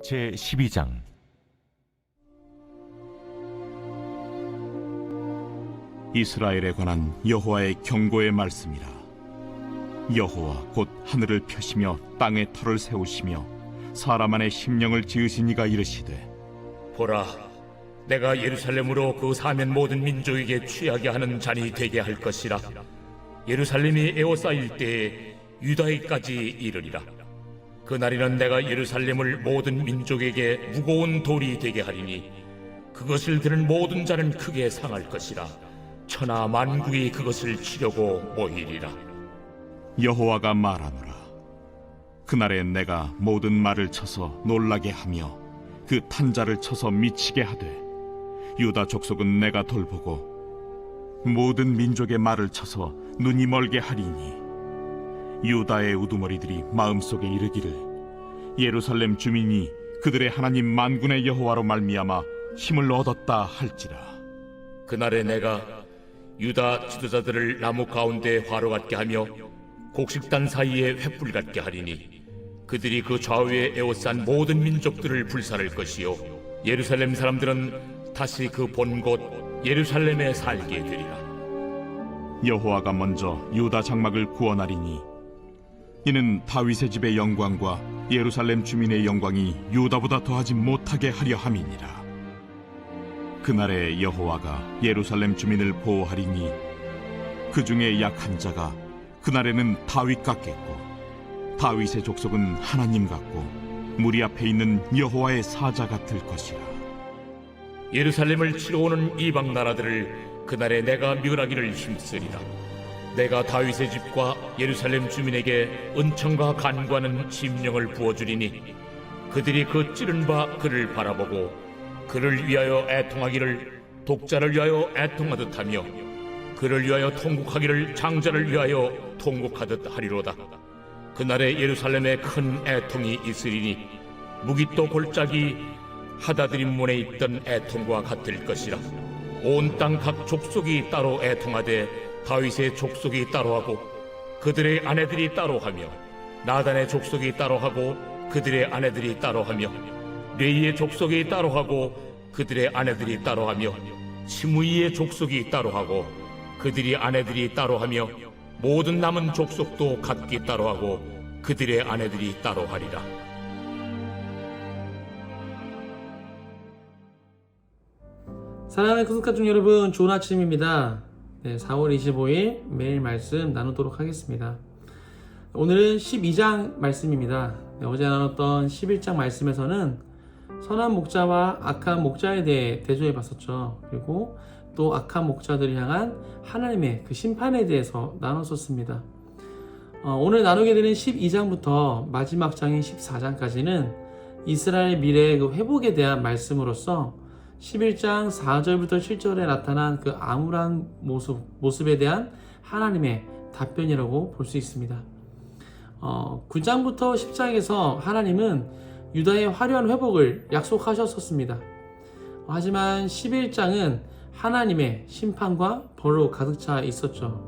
제12장. 이스라엘에 관한 여호와의 경고의 말씀이라. 여호와 곧 하늘을 펴시며 땅에 터를 세우시며 사람 안에 심령을 지으신 이가 이르시되, 보라, 내가 예루살렘으로 그 사면 모든 민족에게 취하게 하는 잔이 되게 할 것이라. 예루살렘이 에워싸일 때에 유다에까지 이르리라. 그날에는 내가 예루살렘을 모든 민족에게 무거운 돌이 되게 하리니 그것을 들은 모든 자는 크게 상할 것이라. 천하 만국이 그것을 치려고 모이리라. 여호와가 말하노라. 그날에 내가 모든 말을 쳐서 놀라게 하며 그 탄자를 쳐서 미치게 하되, 유다 족속은 내가 돌보고 모든 민족의 말을 쳐서 눈이 멀게 하리니, 유다의 우두머리들이 마음속에 이르기를, 예루살렘 주민이 그들의 하나님 만군의 여호와로 말미암아 힘을 얻었다 할지라. 그날에 내가 유다 지도자들을 나무 가운데 화로 같게 하며 곡식단 사이에 횃불 같게 하리니 그들이 그 좌우에 에워싼 모든 민족들을 불살할 것이요, 예루살렘 사람들은 다시 그 본 곳 예루살렘에 살게 되리라. 여호와가 먼저 유다 장막을 구원하리니, 이는 다윗의 집의 영광과 예루살렘 주민의 영광이 유다보다 더하지 못하게 하려 함이니라. 그날에 여호와가 예루살렘 주민을 보호하리니, 그 중에 약한 자가 그날에는 다윗 같겠고, 다윗의 족속은 하나님 같고 무리 앞에 있는 여호와의 사자 같을 것이라. 예루살렘을 치러 오는 이방 나라들을 그날에 내가 멸하기를 힘쓰리라. 내가 다윗의 집과 예루살렘 주민에게 은총과 간구하는 심령을 부어주리니 그들이 그 찌른 바 그를 바라보고 그를 위하여 애통하기를 독자를 위하여 애통하듯 하며 그를 위하여 통곡하기를 장자를 위하여 통곡하듯 하리로다. 그날에 예루살렘에 큰 애통이 있으리니 무기또 골짜기 하다드림 문에 있던 애통과 같을 것이라. 온 땅 각 족속이 따로 애통하되 다윗의 족속이 따로하고 그들의 아내들이 따로하며, 나단의 족속이 따로하고 그들의 아내들이 따로하며, 레이의 족속이 따로하고 그들의 아내들이 따로하며, 시므이의 족속이 따로하고 그들의 아내들이 따로하며, 모든 남은 족속도 각기 따로하고 그들의 아내들이 따로하리라. 사랑하는 구독자중 여러분, 좋은 아침입니다. 4월 25일 매일 말씀 나누도록 하겠습니다. 오늘은 12장 말씀입니다. 어제 나눴던 11장 말씀에서는 선한 목자와 악한 목자에 대해 대조해 봤었죠. 그리고 또 악한 목자들을 향한 하나님의 그 심판에 대해서 나눴었습니다. 오늘 나누게 되는 12장부터 마지막 장인 14장까지는 이스라엘 미래의 그 회복에 대한 말씀으로서 11장 4절부터 7절에 나타난 그 암울한 모습에 대한 하나님의 답변이라고 볼 수 있습니다. 9장부터 10장에서 하나님은 유다의 화려한 회복을 약속하셨었습니다. 하지만 11장은 하나님의 심판과 벌로 가득 차 있었죠.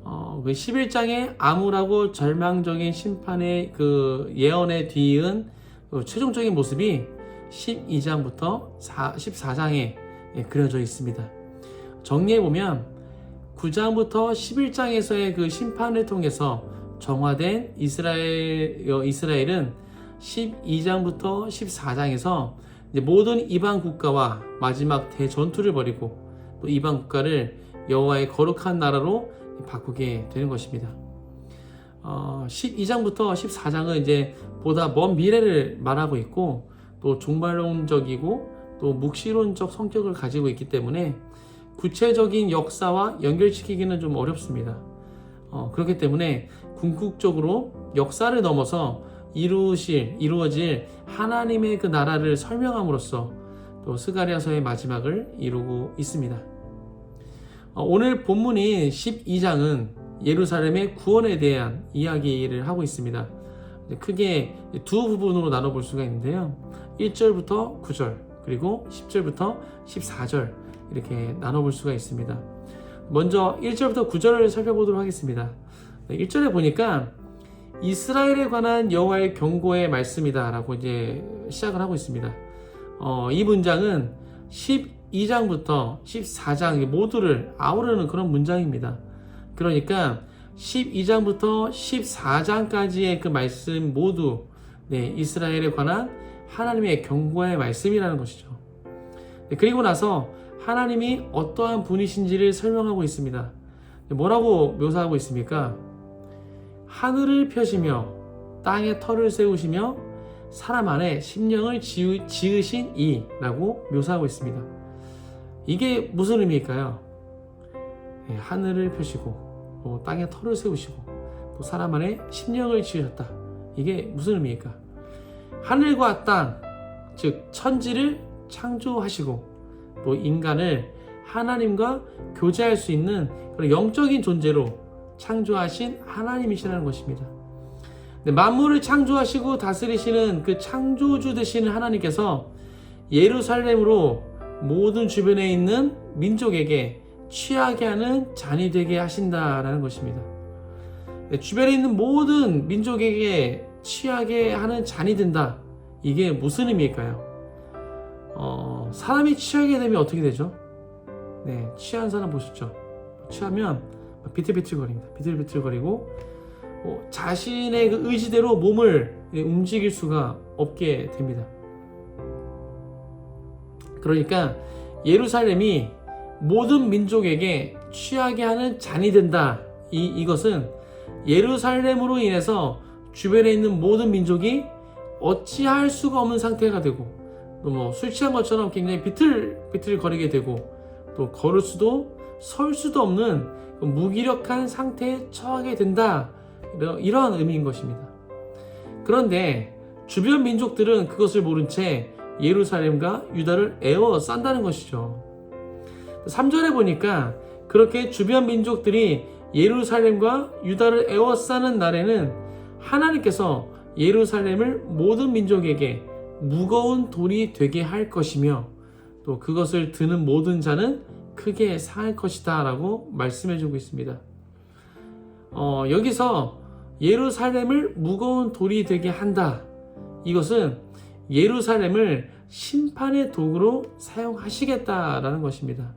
그 11장의 암울하고 절망적인 심판의 그 예언에 뒤이은 그 최종적인 모습이 12장부터 14장에 그려져 있습니다. 정리해보면 9장부터 11장에서의 그 심판을 통해서 정화된 이스라엘은 12장부터 14장에서 모든 이방 국가와 마지막 대전투를 벌이고 또 이방 국가를 여호와의 거룩한 나라로 바꾸게 되는 것입니다. 12장부터 14장은 이제 보다 먼 미래를 말하고 있고 또 종말론적이고 또 묵시론적 성격을 가지고 있기 때문에 구체적인 역사와 연결시키기는 좀 어렵습니다. 그렇기 때문에 궁극적으로 역사를 넘어서 이루어질 하나님의 그 나라를 설명함으로써 또 스가랴서의 마지막을 이루고 있습니다. 오늘 본문인 12장은 예루살렘의 구원에 대한 이야기를 하고 있습니다. 크게 두 부분으로 나눠볼 수가 있는데요. 1절부터 9절 그리고 10절부터 14절 이렇게 나눠볼 수가 있습니다. 먼저 1절부터 9절을 살펴보도록 하겠습니다. 1절에 보니까 이스라엘에 관한 여호와의 경고의 말씀이다라고 이제 시작을 하고 있습니다. 이 문장은 12장부터 14장 모두를 아우르는 그런 문장입니다. 그러니까 12장부터 14장까지의 그 말씀 모두 이스라엘에 관한 하나님의 경고의 말씀이라는 것이죠. 그리고 나서 하나님이 어떠한 분이신지를 설명하고 있습니다. 뭐라고 묘사하고 있습니까? 하늘을 펴시며 땅에 터를 세우시며 사람 안에 심령을 지으신 이라고 묘사하고 있습니다. 이게 무슨 의미일까요? 하늘을 펴시고 또 땅에 터를 세우시고 또 사람 안에 심령을 지으셨다. 이게 무슨 의미일까? 하늘과 땅, 즉 천지를 창조하시고 또 인간을 하나님과 교제할 수 있는 그런 영적인 존재로 창조하신 하나님이시라는 것입니다. 만물을 창조하시고 다스리시는 그 창조주 되시는 하나님께서 예루살렘으로 모든 주변에 있는 민족에게 취하게 하는 잔이 되게 하신다라는 것입니다. 주변에 있는 모든 민족에게 취하게 하는 잔이 된다. 이게 무슨 의미일까요? 사람이 취하게 되면 어떻게 되죠? 취한 사람 보셨죠? 취하면 비틀비틀거립니다. 비틀비틀거리고 자신의 그 의지대로 몸을 움직일 수가 없게 됩니다. 그러니까 예루살렘이 모든 민족에게 취하게 하는 잔이 된다. 이것은 예루살렘으로 인해서 주변에 있는 모든 민족이 어찌할 수가 없는 상태가 되고 또 술 취한 것처럼 굉장히 비틀비틀거리게 되고 또 걸을 수도 설 수도 없는 무기력한 상태에 처하게 된다. 이러한 의미인 것입니다. 그런데 주변 민족들은 그것을 모른 채 예루살렘과 유다를 에워싼다는 것이죠. 3절에 보니까 그렇게 주변 민족들이 예루살렘과 유다를 에워싸는 날에는 하나님께서 예루살렘을 모든 민족에게 무거운 돌이 되게 할 것이며 또 그것을 드는 모든 자는 크게 상할 것이다 라고 말씀해주고 있습니다. 여기서 예루살렘을 무거운 돌이 되게 한다. 이것은 예루살렘을 심판의 도구로 사용하시겠다라는 것입니다.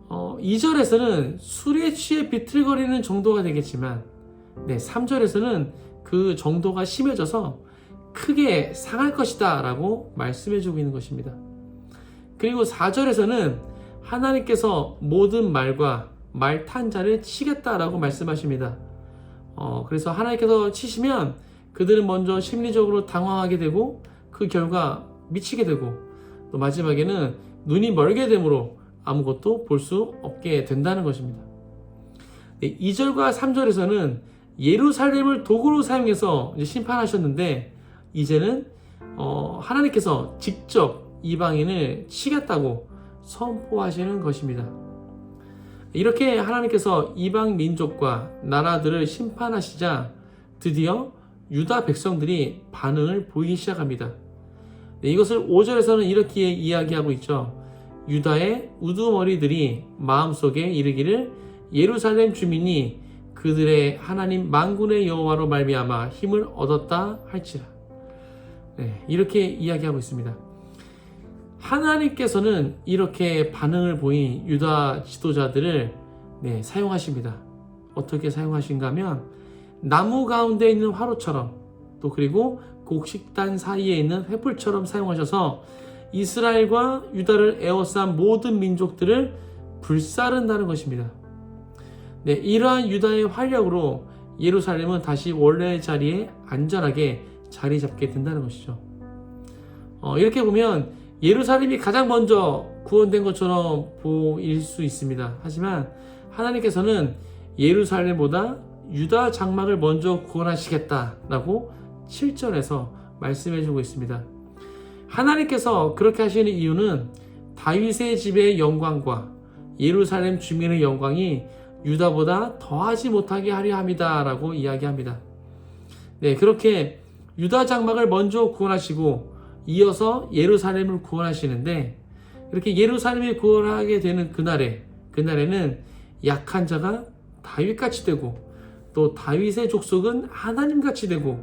2절에서는 술에 취해 비틀거리는 정도가 되겠지만 3절에서는 그 정도가 심해져서 크게 상할 것이다 라고 말씀해주고 있는 것입니다. 그리고 4절에서는 하나님께서 모든 말과 말 탄 자를 치겠다라고 말씀하십니다. 그래서 하나님께서 치시면 그들은 먼저 심리적으로 당황하게 되고 그 결과 미치게 되고 또 마지막에는 눈이 멀게 되므로 아무것도 볼 수 없게 된다는 것입니다. 2절과 3절에서는 예루살렘을 도구로 사용해서 심판하셨는데 이제는 하나님께서 직접 이방인을 치겠다고 선포하시는 것입니다. 이렇게 하나님께서 이방 민족과 나라들을 심판하시자 드디어 유다 백성들이 반응을 보이기 시작합니다. 이것을 5절에서는 이렇게 이야기하고 있죠. 유다의 우두머리들이 마음속에 이르기를 예루살렘 주민이 그들의 하나님 만군의 여호와로 말미암아 힘을 얻었다 할지라. 이렇게 이야기하고 있습니다. 하나님께서는 이렇게 반응을 보인 유다 지도자들을 사용하십니다. 어떻게 사용하신가 하면 나무 가운데 있는 화로처럼 또 그리고 곡식단 사이에 있는 횃불처럼 사용하셔서 이스라엘과 유다를 에워싼 모든 민족들을 불사른다는 것입니다. 이러한 유다의 활력으로 예루살렘은 다시 원래의 자리에 안전하게 자리 잡게 된다는 것이죠. 이렇게 보면 예루살렘이 가장 먼저 구원된 것처럼 보일 수 있습니다. 하지만 하나님께서는 예루살렘보다 유다 장막을 먼저 구원하시겠다라고 7절에서 말씀해주고 있습니다. 하나님께서 그렇게 하시는 이유는 다윗의 집의 영광과 예루살렘 주민의 영광이 유다보다 더하지 못하게 하려 함이다 라고 이야기합니다. 그렇게 유다 장막을 먼저 구원하시고 이어서 예루살렘을 구원하시는데 이렇게 예루살렘이 구원하게 되는 그날에는 약한 자가 다윗같이 되고 또 다윗의 족속은 하나님같이 되고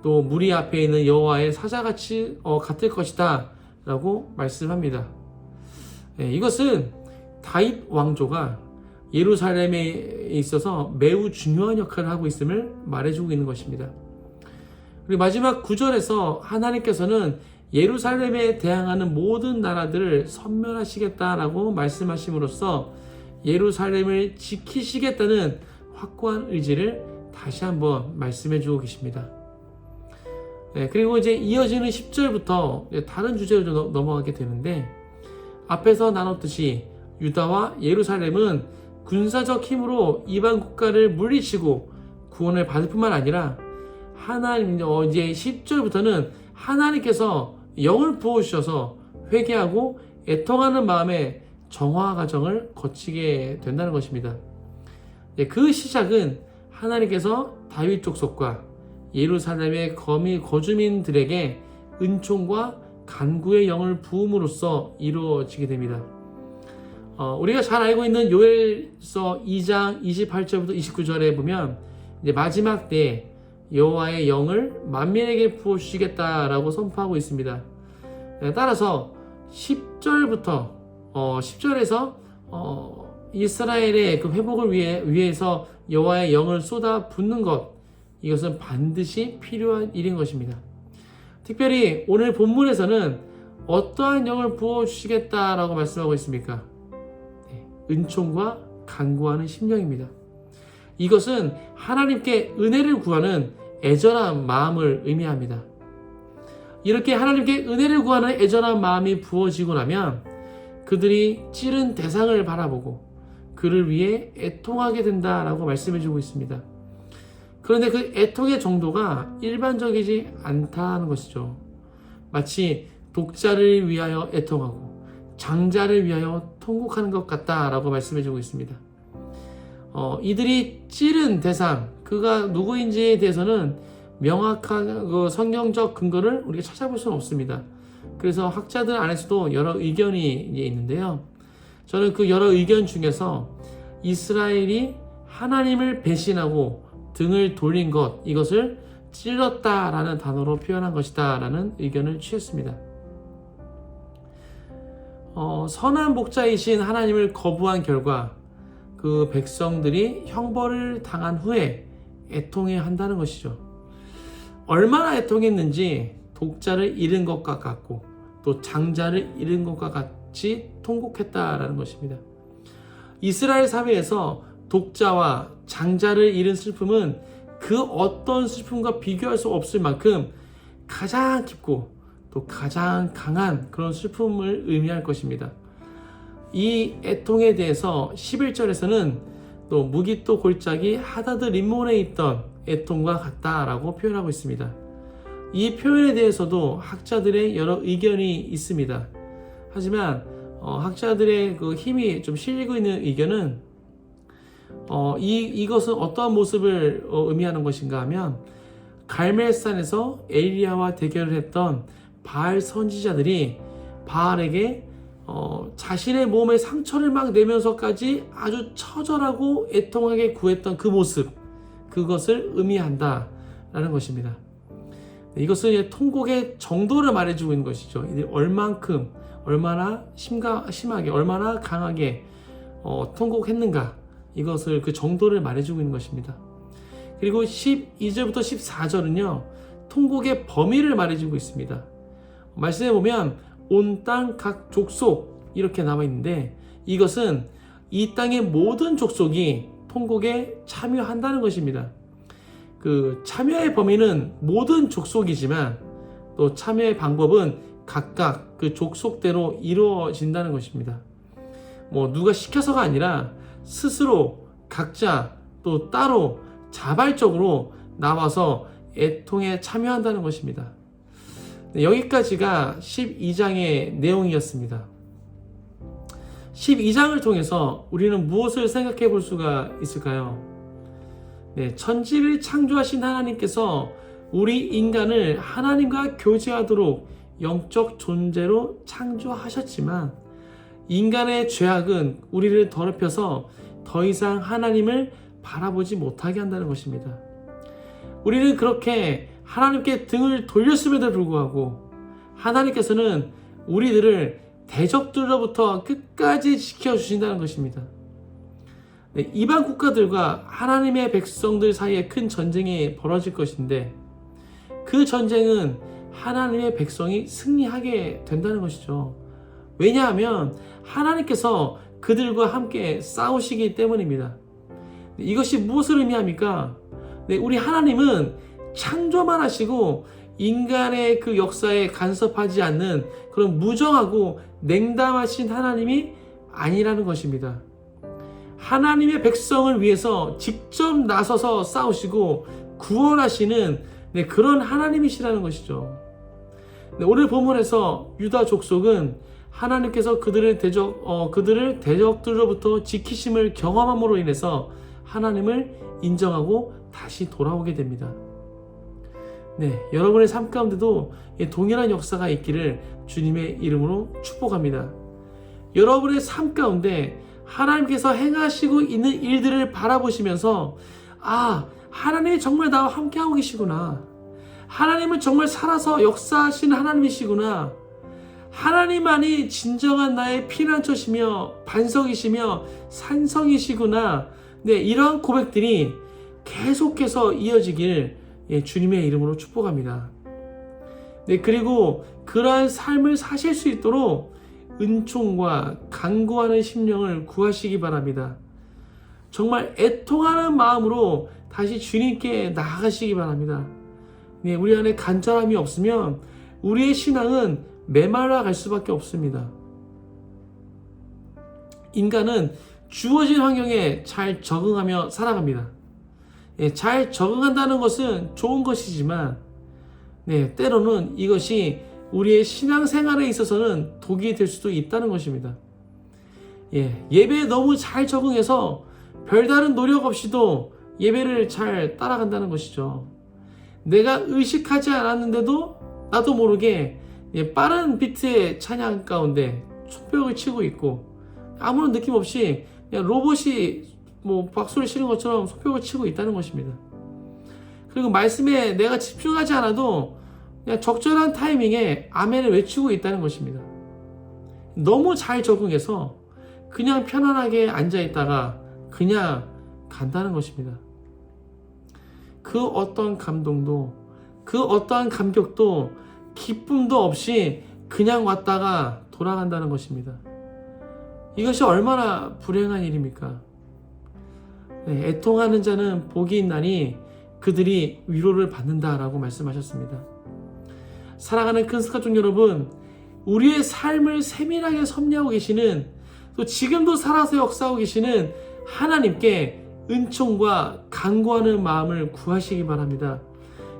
또 무리 앞에 있는 여호와의 사자같이 같을 것이다 라고 말씀합니다. 이것은 다윗 왕조가 예루살렘에 있어서 매우 중요한 역할을 하고 있음을 말해주고 있는 것입니다. 그리고 마지막 9절에서 하나님께서는 예루살렘에 대항하는 모든 나라들을 섬멸하시겠다라고 말씀하심으로써 예루살렘을 지키시겠다는 확고한 의지를 다시 한번 말씀해 주고 계십니다. 그리고 이제 이어지는 10절부터 다른 주제로 좀 넘어가게 되는데, 앞에서 나눴듯이 유다와 예루살렘은 군사적 힘으로 이방 국가를 물리치고 구원을 받을 뿐만 아니라 하나님, 이제 10절부터는 하나님께서 영을 부어주셔서 회개하고 애통하는 마음에 정화 과정을 거치게 된다는 것입니다. 그 시작은 하나님께서 다윗 족속과 예루살렘의 거주민들에게 은총과 간구의 영을 부음으로써 이루어지게 됩니다. 우리가 잘 알고 있는 요엘서 2장 28절부터 29절에 보면 이제 마지막 때에 여호와의 영을 만민에게 부어주시겠다라고 선포하고 있습니다. 따라서 10절부터 10절에서 이스라엘의 그 회복을 위해서 여호와의 영을 쏟아 붓는 것, 이것은 반드시 필요한 일인 것입니다. 특별히 오늘 본문에서는 어떠한 영을 부어주시겠다라고 말씀하고 있습니까? 은총과 간구하는 심령입니다. 이것은 하나님께 은혜를 구하는 애절한 마음을 의미합니다. 이렇게 하나님께 은혜를 구하는 애절한 마음이 부어지고 나면 그들이 찌른 대상을 바라보고 그를 위해 애통하게 된다라고 말씀해주고 있습니다. 그런데 그 애통의 정도가 일반적이지 않다는 것이죠. 마치 독자를 위하여 애통하고 장자를 위하여 통곡하는 것 같다라고 말씀해주고 있습니다. 이들이 찌른 대상, 그가 누구인지에 대해서는 명확한 그 성경적 근거를 우리가 찾아볼 수는 없습니다. 그래서 학자들 안에서도 여러 의견이 있는데요. 저는 그 여러 의견 중에서 이스라엘이 하나님을 배신하고 등을 돌린 것, 이것을 찔렀다라는 단어로 표현한 것이다 라는 의견을 취했습니다. 선한 목자이신 하나님을 거부한 결과 그 백성들이 형벌을 당한 후에 애통해야 한다는 것이죠. 얼마나 애통했는지 독자를 잃은 것과 같고 또 장자를 잃은 것과 같이 통곡했다라는 것입니다. 이스라엘 사회에서 독자와 장자를 잃은 슬픔은 그 어떤 슬픔과 비교할 수 없을 만큼 가장 깊고 또 가장 강한 그런 슬픔을 의미할 것입니다. 이 애통에 대해서 11절에서는 또 무기또 골짜기 하다드 림몬에 있던 애통과 같다라고 표현하고 있습니다. 이 표현에 대해서도 학자들의 여러 의견이 있습니다. 하지만 학자들의 그 힘이 좀 실리고 있는 의견은 이것은 어떠한 모습을 의미하는 것인가 하면 갈멜산에서 엘리야와 대결을 했던 바알 선지자들이 바알에게 자신의 몸에 상처를 막 내면서까지 아주 처절하고 애통하게 구했던 그 모습, 그것을 의미한다라는 것입니다. 이것은 통곡의 정도를 말해주고 있는 것이죠. 얼만큼, 얼마나 심하게, 얼마나 강하게 통곡했는가, 이것을 그 정도를 말해주고 있는 것입니다. 그리고 12절부터 14절은요 통곡의 범위를 말해주고 있습니다. 말씀해 보면 온 땅 각 족속 이렇게 나와 있는데, 이것은 이 땅의 모든 족속이 통곡에 참여한다는 것입니다. 그 참여의 범위는 모든 족속이지만 또 참여의 방법은 각각 그 족속대로 이루어진다는 것입니다. 누가 시켜서가 아니라 스스로 각자 또 따로 자발적으로 나와서 애통에 참여한다는 것입니다. 여기까지가 12장의 내용이었습니다. 12장을 통해서 우리는 무엇을 생각해 볼 수가 있을까요? 천지를 창조하신 하나님께서 우리 인간을 하나님과 교제하도록 영적 존재로 창조하셨지만, 인간의 죄악은 우리를 더럽혀서 더 이상 하나님을 바라보지 못하게 한다는 것입니다. 우리는 그렇게 하나님께 등을 돌렸음에도 불구하고 하나님께서는 우리들을 대적들로부터 끝까지 지켜주신다는 것입니다. 네, 이방 국가들과 하나님의 백성들 사이에 큰 전쟁이 벌어질 것인데 그 전쟁은 하나님의 백성이 승리하게 된다는 것이죠. 왜냐하면 하나님께서 그들과 함께 싸우시기 때문입니다. 이것이 무엇을 의미합니까? 네, 우리 하나님은 창조만 하시고 인간의 그 역사에 간섭하지 않는 그런 무정하고 냉담하신 하나님이 아니라는 것입니다. 하나님의 백성을 위해서 직접 나서서 싸우시고 구원하시는 그런 하나님이시라는 것이죠. 오늘 본문에서 유다 족속은 하나님께서 그들을 대적들로부터 지키심을 경험함으로 인해서 하나님을 인정하고 다시 돌아오게 됩니다. 네, 여러분의 삶 가운데도 동일한 역사가 있기를 주님의 이름으로 축복합니다. 여러분의 삶 가운데 하나님께서 행하시고 있는 일들을 바라보시면서 하나님이 정말 나와 함께하고 계시구나. 하나님은 정말 살아서 역사하시는 하나님이시구나. 하나님만이 진정한 나의 피난처시며 반석이시며 산성이시구나. 네, 이러한 고백들이 계속해서 이어지길 주님의 이름으로 축복합니다. 네, 그리고 그러한 삶을 사실 수 있도록 은총과 간구하는 심령을 구하시기 바랍니다. 정말 애통하는 마음으로 다시 주님께 나아가시기 바랍니다. 네, 우리 안에 간절함이 없으면 우리의 신앙은 메말라 갈 수밖에 없습니다. 인간은 주어진 환경에 잘 적응하며 살아갑니다. 잘 적응한다는 것은 좋은 것이지만 때로는 이것이 우리의 신앙생활에 있어서는 독이 될 수도 있다는 것입니다. 예배에 너무 잘 적응해서 별다른 노력 없이도 예배를 잘 따라간다는 것이죠. 내가 의식하지 않았는데도 나도 모르게 빠른 비트의 찬양 가운데 손뼉을 치고 있고 아무런 느낌 없이 그냥 로봇이 박수를 치는 것처럼 손뼉을 치고 있다는 것입니다. 그리고 말씀에 내가 집중하지 않아도 그냥 적절한 타이밍에 아멘을 외치고 있다는 것입니다. 너무 잘 적응해서 그냥 편안하게 앉아있다가 그냥 간다는 것입니다. 그 어떤 감동도 그 어떠한 감격도 기쁨도 없이 그냥 왔다가 돌아간다는 것입니다. 이것이 얼마나 불행한 일입니까? 애통하는 자는 복이 있나니 그들이 위로를 받는다라고 말씀하셨습니다. 사랑하는 큰스가족 여러분, 우리의 삶을 세밀하게 섭리하고 계시는 또 지금도 살아서 역사하고 계시는 하나님께 은총과 간구하는 마음을 구하시기 바랍니다.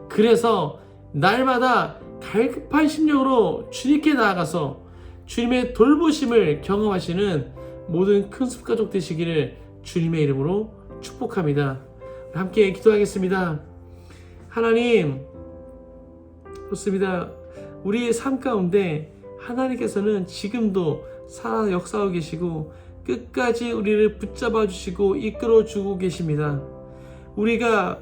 그래서 날마다 갈급한 심령으로 주님께 나아가서 주님의 돌보심을 경험하시는 모든 큰숲가족 되시기를 주님의 이름으로 축복합니다. 함께 기도하겠습니다. 하나님, 좋습니다. 우리의 삶 가운데 하나님께서는 지금도 살아 역사하고 계시고 끝까지 우리를 붙잡아 주시고 이끌어 주고 계십니다. 우리가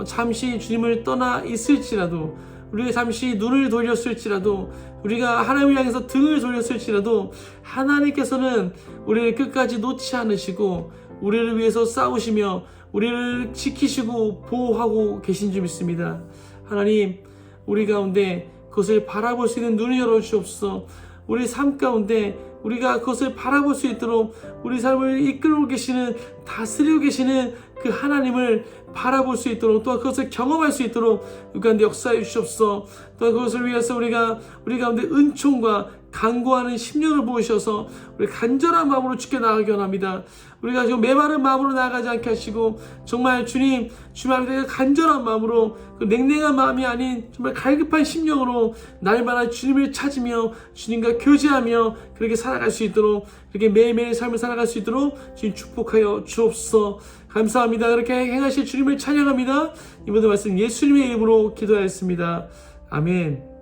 잠시 주님을 떠나 있을지라도, 우리가 잠시 눈을 돌렸을지라도, 우리가 하나님을 향해서 등을 돌렸을지라도 하나님께서는 우리를 끝까지 놓지 않으시고 우리를 위해서 싸우시며 우리를 지키시고 보호하고 계신 줄 믿습니다. 하나님, 우리 가운데 그것을 바라볼 수 있는 눈을 열어주옵소서. 우리 삶 가운데 우리가 그것을 바라볼 수 있도록 우리 삶을 이끌고 계시는, 다스리고 계시는 그 하나님을 바라볼 수 있도록, 또 그것을 경험할 수 있도록 우리 가운데 역사해 주시옵소서. 또 그것을 위해서 우리 가운데 은총과 간구하는 심령을 부으셔서 우리 간절한 마음으로 주께 나아가기 원합니다. 우리가 지금 메마른 마음으로 나아가지 않게 하시고 정말 주님 앞에 간절한 마음으로, 그 냉랭한 마음이 아닌 정말 갈급한 심령으로 날마다 주님을 찾으며 주님과 교제하며 그렇게 살아갈 수 있도록, 그렇게 매일매일 삶을 살아갈 수 있도록 주님 축복하여 주옵소서. 감사합니다. 그렇게 행하실 주님을 찬양합니다. 이 모든 말씀 예수님의 이름으로 기도하였습니다. 아멘.